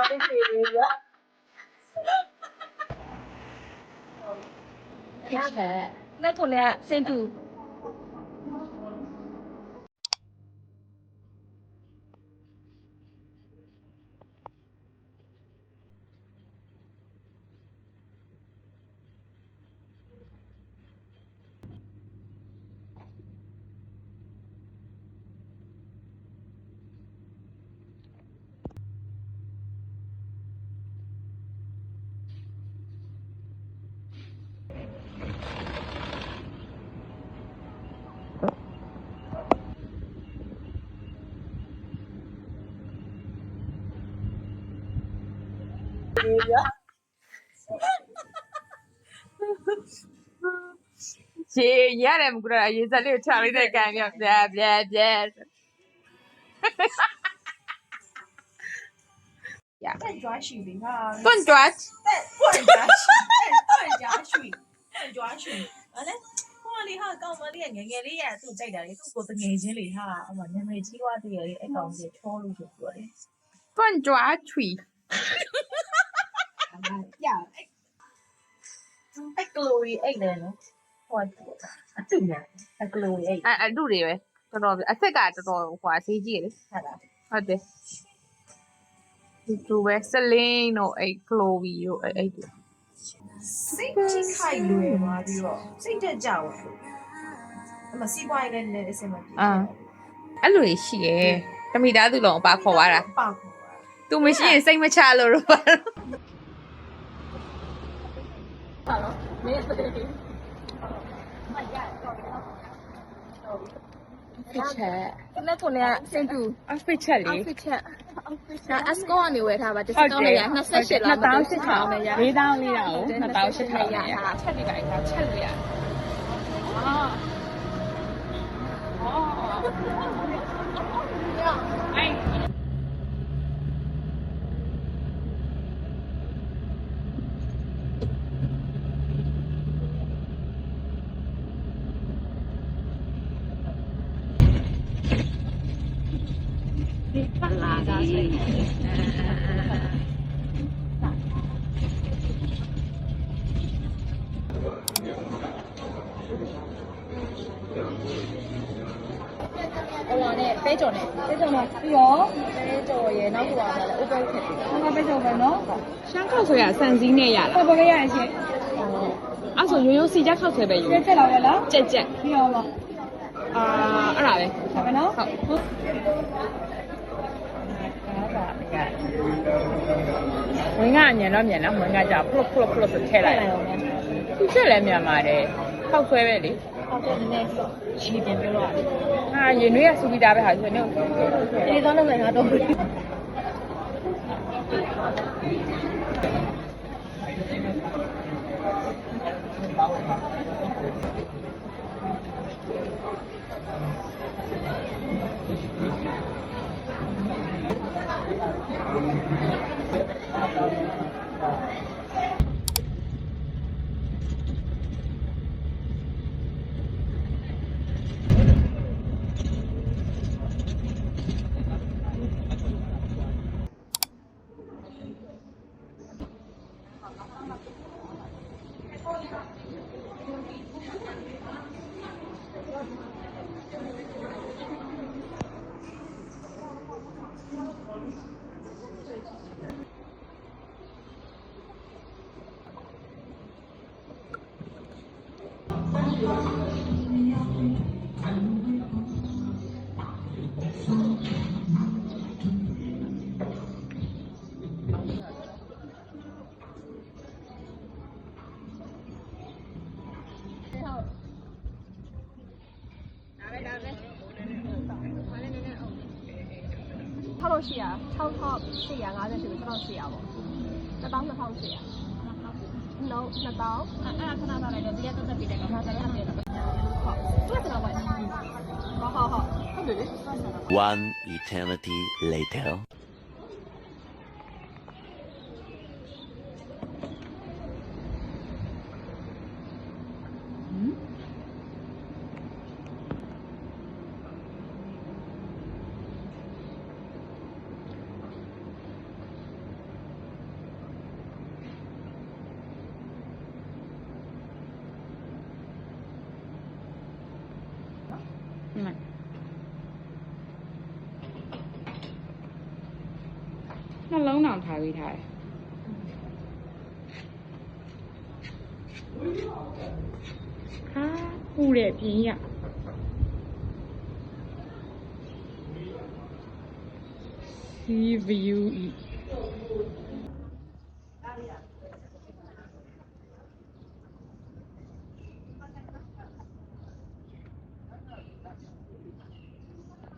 လေးပြေးပြီးတော့ရပဲလက်ကိုလည်းစင်တူရေရတယ်မကူတာရေစက်လေးကိုချလိုက်တဲ့ကန်ပြပြပြပြ呀，再抓水的哈，炖抓再抓水，再抓水，再抓水，完了。我哩哈，讲我哩眼眼哩呀，都在那里，都过得眼睛里哈，我们没计划的呀，一讲就错路就过嘞。炖抓腿呀，哎，glory 哎嘞喏，我做的，啊对呀，哎 glory 哎，အဲ့လူတွေပဲတော်တော်အသက်ကတော်တော်ဟွာဈေးကြီးလေ 看啦，ဟုတ်တယ်သူပဲစလင်းတို့အဲ့ကလိုဗီတို့အဲ့တူစိတ်ကြီးခိုင်လွယ်သွားပြီးတော့စိတ်တက်ကြပါဘူးအမစီးပွားရေးလည်းလည်းအစင်မပြေဘူး အဲ့လိုရှိရယ်တမိသားသူလုံးအပါခေါ်သွားတာ ပေါက်ခေါ်တာ သူမရှိရင်စိတ်မချလို့တော့ပါတော့ ဟာနော်မင်းမရတော့ဘူး ဖြစ်ချက် လက်ကိုလည်းစင်တူ အဖစ်ချက်လေ outfit ချက် ဒါ Asco ကနေဝယ်ထားပါဒီစကောင်းလေးရ28လား2800နဲ့ရ4000လေးတာကို2800ရရချက်တွေပါအဲ့ဒါချက်လို့ရပတ်လာတာစိတ်အဝါနဲ့ပဲကြော်နဲ့ပဲကြော်နဲ့ပြီးတော့ပဲကြော်ရယ်နောက်တစ်ခါကျတော့ open ဖြစ်တယ်။နောက်ပဲကြော်ပဲနော်။ ရှမ်းခောက်ဆွဲရဆန်စည်းနဲ့ရလား ပေါ်ပေါ်ရရရှင်။ အဲ့ဆိုရိုးရိုးစီကြခောက်ဆွဲပဲယူ ပြက်လာပဲလား ကြက်ကြက် ။ပြီးတော့ပါ အဲ့ဒါပဲ ။ဒါပဲနော်။ ဟုတ်ဝင်ကအညံတော့မြန်လားဝင်ကကြာဖလုတ်ဖလုတ်ဖလုတ်ဆိုထည့်လိုက်သူချက်လည်းမြန်ပါတယ်ခောက်ဆွဲပဲလေ ဟုတ်တယ်နည်းနည်းချီပြန်ပြောရတယ် ဟာရင်နွေးရစူပြီးသားပဲဟာဆိုနေ ။ဒီတော့လည်းငါတော့6လို့ရှိရ6,450ဆိုပြီး6,400ပေါ့12,200 no 2000အဲ့ဒါခဏထားလိုက်တော့ဒီရက်တက်ပြီးတယ်ကောင်ဒါလည်းဟုတ်တယ်ဟုတ်ဟုတ်တော့ပါဟုတ်တယ်လေ One eternity later. ဟ အောင်ထားပေးထားတယ်ဟာပူတယ်ပြင်းရSea view